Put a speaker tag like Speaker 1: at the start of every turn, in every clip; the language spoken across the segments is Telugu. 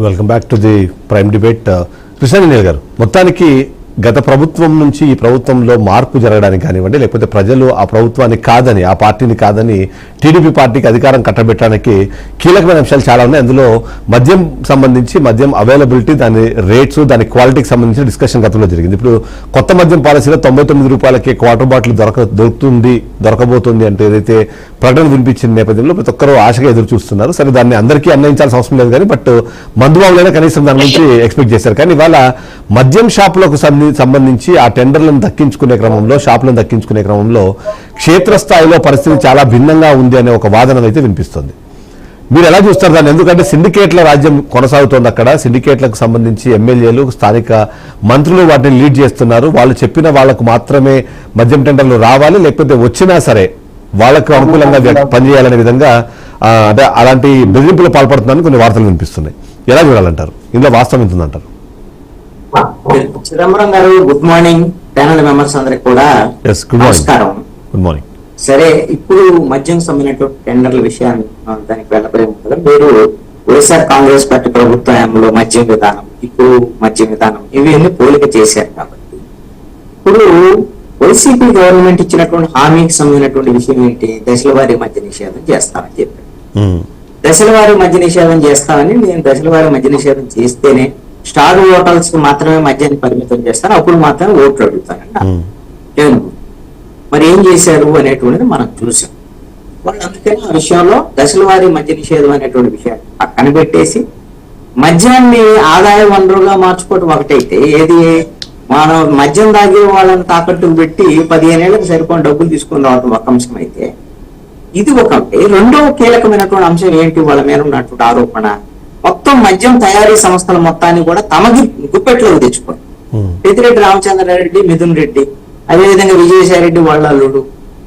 Speaker 1: Welcome back to the prime debate. Krishnanjaneyulu గారు, మొత్తానికి గత ప్రభుత్వం నుంచి ఈ ప్రభుత్వంలో మార్పు జరగడానికి కానివ్వండి, లేకపోతే ప్రజలు ఆ ప్రభుత్వాన్ని కాదని, ఆ పార్టీని కాదని టీడీపీ పార్టీకి అధికారం కట్టబెట్టడానికి కీలకమైన అంశాలు చాలా ఉన్నాయి. అందులో మద్యం సంబంధించి మద్యం అవైలబిలిటీ, దాని రేట్స్, దాని క్వాలిటీకి సంబంధించిన డిస్కషన్ గతంలో జరిగింది. ఇప్పుడు కొత్త మద్యం పాలసీలో 99 రూపాయలకి క్వార్టర్ బాటిల్ దొరకబోతుంది అంటే ఏదైతే ప్రకటన వినిపించిన నేపథ్యంలో ప్రతి ఒక్కరూ ఆశగా ఎదురు చూస్తున్నారు. సరే, దాన్ని అందరికీ అన్వయించాల్సిన అవసరం లేదు కానీ, బట్ మందుబాబులైనా కనీసం దాని నుంచి ఎక్స్పెక్ట్ చేశారు. కానీ ఇవాళ మద్యం షాపులకు సంబంధించి ఆ టెండర్లను దక్కించుకునే క్రమంలో, షాపులను దక్కించుకునే క్రమంలో క్షేత్రస్థాయిలో పరిస్థితి చాలా భిన్నంగా ఉంది అనే ఒక వాదన అయితే వినిపిస్తుంది. మీరు ఎలా చూస్తారు దాన్ని? ఎందుకంటే సిండికేట్ల రాజ్యం కొనసాగుతోంది అక్కడ. సిండికేట్లకు సంబంధించి ఎమ్మెల్యేలు, స్థానిక మంత్రులు వాటిని లీడ్ చేస్తున్నారు. వాళ్ళు చెప్పిన వాళ్లకు మాత్రమే మద్యం టెండర్లు రావాలి, లేకపోతే వచ్చినా సరే వాళ్లకు అనుకూలంగా పనిచేయాలనే విధంగా అంటే అలాంటి బెదిరింపులు పాల్పడుతున్నారని కొన్ని వార్తలు వినిపిస్తున్నాయి. ఎలా చూడాలంటారు? ఇందులో వాస్తవం ఎంత ఉందంటారు?
Speaker 2: చిదంబరం గారు, గుడ్ మార్నింగ్. ప్యానల్ మెంబర్స్ అందరికి కూడా నమస్కారం.
Speaker 1: Good morning.
Speaker 2: సరే, ఇప్పుడు మద్యం సంబంధించినటువంటి టెండర్ల విషయాన్ని దానికి వెళ్ళబోయే ముందు మీరు వైఎస్ఆర్ కాంగ్రెస్ పార్టీ ప్రభుత్వంలో మద్యం విధానం, ఇప్పుడు మద్యం విధానం ఇవన్నీ పోలిక చేశారు. కాబట్టి ఇప్పుడు వైసీపీ గవర్నమెంట్ ఇచ్చినటువంటి హామీకి సంబంధించినటువంటి విషయం ఏంటి? దశల వారీ మద్య నిషేధం చేస్తామని చెప్పారు. దశల వారీ మద్య నిషేధం చేస్తామని, నేను దశల వారీ మద్య నిషేధం చేస్తేనే స్టార్ హోటల్స్ కి మాత్రమే మద్యాన్ని పరిమితం చేస్తాను, అప్పుడు మాత్రమే ఓట్లు అడుగుతానండి. మరి ఏం చేశారు అనేటువంటిది మనం చూసాం. వాళ్ళు అందుకని ఆ విషయంలో దశల వారీ మద్య నిషేధం అనేటువంటి విషయాన్ని పక్కన పెట్టేసి మద్యాన్ని ఆదాయ వనరుగా మార్చుకోవడం ఒకటైతే, ఏది మనం మద్యం తాగే వాళ్ళని తాకట్టుకు పెట్టి 15 ఏళ్ళకి సరిపోయిన డబ్బులు తీసుకుని రావడం ఒక అంశం అయితే, ఇది ఒకటి. రెండో కీలకమైనటువంటి అంశం ఏంటి? వాళ్ళ మీద ఉన్నటువంటి ఆరోపణ, మొత్తం మద్యం తయారీ సంస్థల మొత్తాన్ని కూడా తమకి గుప్పెట్లోకి తెచ్చుకోండి. పెద్దిరెడ్డి రామచంద్రారెడ్డి, మిథున్ రెడ్డి, అదేవిధంగా విజయసాయిరెడ్డి వాళ్ళ అల్లుడు,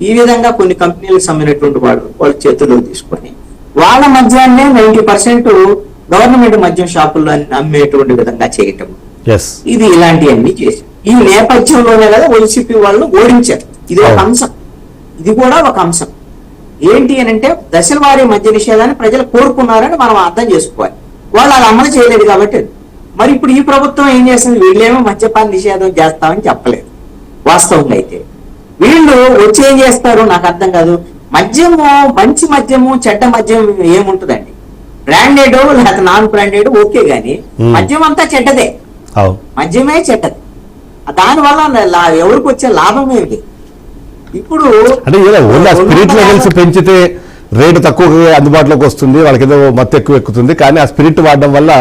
Speaker 2: ఈ విధంగా కొన్ని కంపెనీలకు సంబంధించినటువంటి వాళ్ళ చేతుల్లో తీసుకొని వాళ్ళ మద్యాన్నే 90% గవర్నమెంట్ మద్యం షాపుల్లో అమ్మేటువంటి విధంగా చేయటం, ఇది ఇలాంటివన్నీ చేశారు. ఈ నేపథ్యంలోనే కదా వైసీపీ వాళ్ళను ఓడించారు. ఇది ఒక అంశం. ఇది కూడా ఒక అంశం. ఏంటి అని అంటే, దశల వారీ మద్య నిషేధాన్ని ప్రజలు కోరుకున్నారని మనం అర్థం చేసుకోవాలి. వాళ్ళు అలా అమలు చేయలేదు కాబట్టి. మరి ఇప్పుడు ఈ ప్రభుత్వం ఏం చేస్తుంది? వీళ్ళేమో మద్యపాన నిషేధం చేస్తామని చెప్పలేదు. వాస్తవంగా అయితే వీళ్ళు వచ్చి ఏం చేస్తారు నాకు అర్థం కాదు. మద్యము, మంచి మద్యము, చెడ్డ మద్యం ఏముంటుందండి? బ్రాండెడ్ లేకపోతే నాన్ బ్రాండెడ్ ఓకే గాని మద్యం అంతా చెడ్డదే. మద్యమే చెడ్డది. దానివల్ల ఎవరికి వచ్చే లాభం ఏమిటి? ఇప్పుడు అంటే
Speaker 1: స్పిరిట్ లెవెల్స్ పెంచితే రేటు తక్కువగా అందుబాటులోకి వస్తుంది, వాళ్ళకి ఏదో మత్తు ఎక్కువ ఎక్కుతుంది. కానీ ఆ స్పిరిట్ వాడడం వల్ల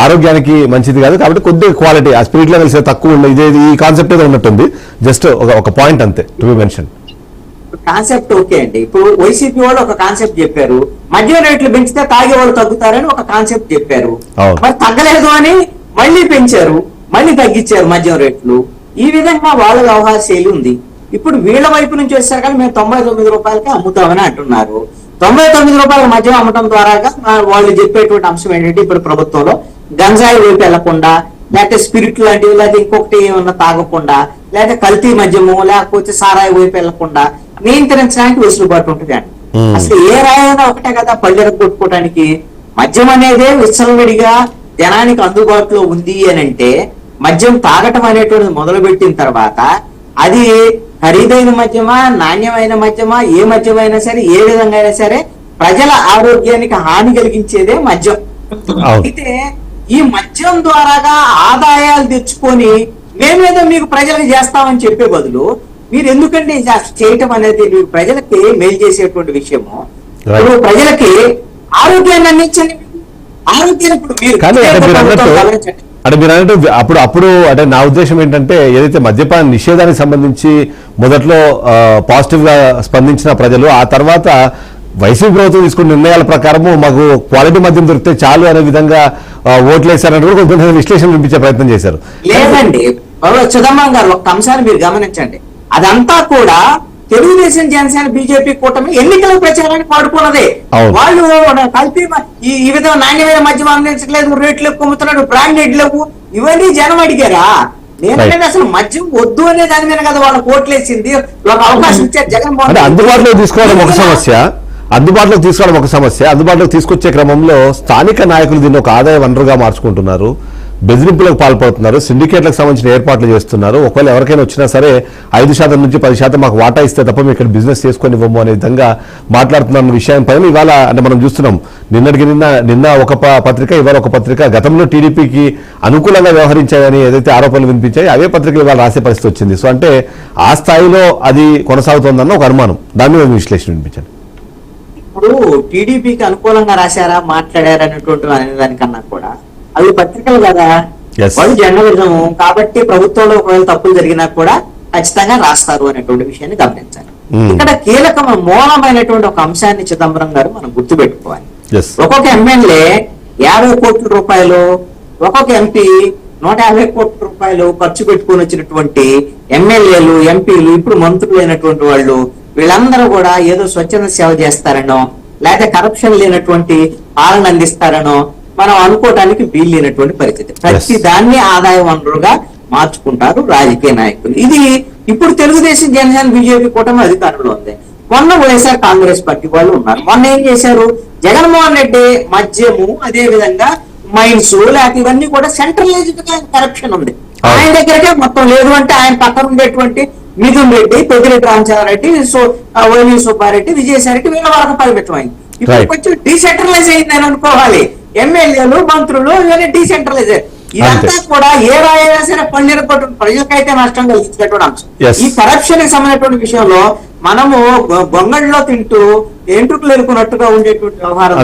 Speaker 1: ఆరోగ్యానికి మంచిది కాదు. కాబట్టి కొద్దిగా క్వాలిటీ, ఆ స్పిరిట్ లెవెల్స్ తక్కువ ఉన్నాయి. ఇదే ఈ కాన్సెప్ట్ ఏదో ఉన్నట్టుంది. జస్ట్ ఒక పాయింట్ అంతే to be mention.
Speaker 2: Concept okay అండి. ఇప్పుడు వైసీపీ వాళ్ళు ఒక కాన్సెప్ట్ చెప్పారు, మద్యం రేట్లు పెంచితే తాగే వాళ్ళు తగ్గుతారని ఒక కాన్సెప్ట్ చెప్పారు. మరి తగ్గలేదు అని మళ్ళీ పెంచారు, మళ్ళీ తగ్గించారు మద్యం రేట్లు. ఈ విధంగా వాళ్ళ వ్యవహార శైలి ఉంది. ఇప్పుడు వీళ్ళ వైపు నుంచి వచ్చారు కానీ మేము 99 రూపాయలకి అమ్ముతామని అంటున్నారు. 99 రూపాయల మద్యం అమ్మటం ద్వారా వాళ్ళు చెప్పేటువంటి అంశం ఏంటంటే, ఇప్పుడు ప్రభుత్వంలో గంజాయి వైపు వెళ్లకుండా, లేకపోతే స్పిరిట్ లాంటివి, లేకపోతే ఇంకొకటి ఏమన్నా తాగకుండా, లేకపోతే కల్తీ మద్యము, లేకపోతే సారాయి వైపు వెళ్లకుండా నియంత్రించడానికి వెసులుబాటు ఉంటుంది అండి. అసలు ఏ రాయైనా ఒకటే కదా పళ్ళెర కొట్టుకోవడానికి. మద్యం అనేదే విచ్చలవిడిగా జనానికి అందుబాటులో ఉంది అని అంటే, మద్యం తాగటం అనేటువంటిది మొదలుపెట్టిన తర్వాత అది ఖరీదైన మద్యమా, నాణ్యమైన మద్యమా, ఏ మద్యమైనా సరే, ఏ విధంగా అయినా సరే ప్రజల ఆరోగ్యానికి హాని కలిగించేదే మద్యం. అయితే ఈ మద్యం ద్వారాగా ఆదాయాలు తెచ్చుకొని మేమేదో మీకు ప్రజలకు చేస్తామని చెప్పే బదులు మీరు ఎందుకంటే చేయటం అనేది మీకు ప్రజలకి మేలు చేసేటువంటి విషయము. ఇప్పుడు ప్రజలకి ఆరోగ్యాన్ని అందించండి. ఆరోగ్యాన్ని ఇప్పుడు మీరు
Speaker 1: అంటే మీరు అన్నట్టు అప్పుడు అంటే నా ఉద్దేశం ఏంటంటే, ఏదైతే మద్యపాన నిషేధానికి సంబంధించి మొదట్లో పాజిటివ్ గా స్పందించిన ప్రజలు, ఆ తర్వాత వైసీపీ ప్రభుత్వం తీసుకున్న నిర్ణయాల ప్రకారము మాకు క్వాలిటీ మద్యం దొరికితే చాలు అనే విధంగా ఓట్లు వేశారని కూడా కొంచెం విశ్లేషణ వినిపించే ప్రయత్నం చేశారు.
Speaker 2: లేదండి చిదంబరం గారు, ఒక అంశాన్ని మీరు గమనించండి. అదంతా కూడా తెలుగుదేశం, జనసేన, బీజేపీ కూటమి ఎన్నికల ప్రచారానికి వాడుకున్నదే. వాళ్ళు కలిపి ఈ విధంగా నాణ్యమైన మద్యం అందించట్లేదు, రేట్లు ఎక్కువ అమ్ముతున్నాడు, బ్రాండెడ్ లేవు, ఇవన్నీ జనం అడిగారా? నేను అసలు మద్యం వద్దు అనే దాని మీద కదా వాళ్ళ కోట్లేసింది. ఒక అవకాశం ఇచ్చారు జగన్మోహన్.
Speaker 1: అందుబాటులో తీసుకోవడం ఒక సమస్య, అందుబాటులోకి తీసుకురావడం ఒక సమస్య. అందుబాటులోకి తీసుకొచ్చే క్రమంలో స్థానిక నాయకులు దీన్ని ఒక ఆదాయ వనరుగా మార్చుకుంటున్నారు, బెదిరింపులకు పాల్పడుతున్నారు, సిండికేట్లకు సంబంధించిన ఏర్పాట్లు చేస్తున్నారు. ఒకవేళ ఎవరికైనా వచ్చినా సరే 5% నుంచి 10% మాకు వాటా ఇస్తే తప్ప మేము ఇక్కడ బిజినెస్ చేసుకొని ఇవ్వము అనే విధంగా మాట్లాడుతున్న విషయం పైన ఇవాళ అంటే మనం చూస్తున్నాం. నిన్న ఒక పత్రిక, ఇవాళ ఒక పత్రిక గతంలో టీడీపీకి అనుకూలంగా వ్యవహరించాయని ఏదైతే ఆరోపణలు వినిపించాయో అవే పత్రికలు ఇవాళ రాసే పరిస్థితి వచ్చింది. సో అంటే ఆ స్థాయిలో అది కొనసాగుతోందన్న ఒక అనుమానం. దాని మీద విశ్లేషణ వినిపించండి.
Speaker 2: ఇప్పుడు టీడీపీకి అనుకూలంగా రాశారా, మాట్లాడారా అనేటువంటి అనే దానికన్నా కూడా అవి పత్రికలు కదా,
Speaker 1: Yes.
Speaker 2: వాళ్ళు జర్నలిజం కాబట్టి ప్రభుత్వంలో ఒకవేళ తప్పులు జరిగినా కూడా ఖచ్చితంగా రాస్తారు అనేటువంటి విషయాన్ని గమనించాలి. ఇక్కడ కీలకమైన మూలమైనటువంటి ఒక అంశాన్ని చిదంబరం గారు మనం గుర్తుపెట్టుకోవాలి.
Speaker 1: Yes.
Speaker 2: ఒక్కొక్క ఎమ్మెల్యే 50 కోట్ల రూపాయలు, ఒక్కొక్క ఎంపీ 150 కోట్ల రూపాయలు ఖర్చు పెట్టుకుని వచ్చినటువంటి ఎమ్మెల్యేలు, ఎంపీలు, ఇప్పుడు మంత్రులు అయినటువంటి వాళ్ళు వీళ్ళందరూ కూడా ఏదో స్వచ్ఛంద సేవ చేస్తారనో లేదా కరప్షన్ లేనటువంటి పాలన అందిస్తారనో మనం అనుకోవటానికి వీలు లేనటువంటి పరిస్థితి. ప్రతి దాన్ని ఆదాయ వనరుగా మార్చుకుంటారు రాజకీయ నాయకులు. ఇది ఇప్పుడు తెలుగుదేశం, జనసేన, బీజేపీ కూటమి అధికారంలో ఉంది. మొన్న వైఎస్ఆర్ కాంగ్రెస్ పార్టీ వాళ్ళు ఉన్నారు. మొన్న ఏం చేశారు, జగన్మోహన్ రెడ్డి మద్యము, అదే విధంగా మైన్స్, లేకపోతే ఇవన్నీ కూడా సెంట్రలైజ్డ్ కరప్షన్ ఉంది. ఆయన దగ్గరకే మొత్తం లేదు అంటే ఆయన పక్కన ఉండేటువంటి మిథున్ రెడ్డి, పెద్దిరెడ్డి రామచంద్రారెడ్డి, వైవి సుబ్బారెడ్డి, విజయసాయి రెడ్డి వీళ్ళ వరకు పరిమితమైంది. ఇప్పుడు కొంచెం డీసెంట్రలైజ్ అయిందని అనుకోవాలి. ఎమ్మెల్యేలు, మంత్రులు ఇవన్నీ డీసెంట్రలైజ్. ఇదంతా కూడా ఏ రాయైనా సరే పన్నెండు కోట్ల ప్రజలకైతే నష్టం కలిగించినటువంటి అంశం. ఈ కరప్షన్ కి సంబంధించినటువంటి విషయంలో మనము గొంగళ్ళలో తింటూ ఎంట్రుకులు ఎరుకున్నట్టుగా ఉండేటువంటి వ్యవహారం.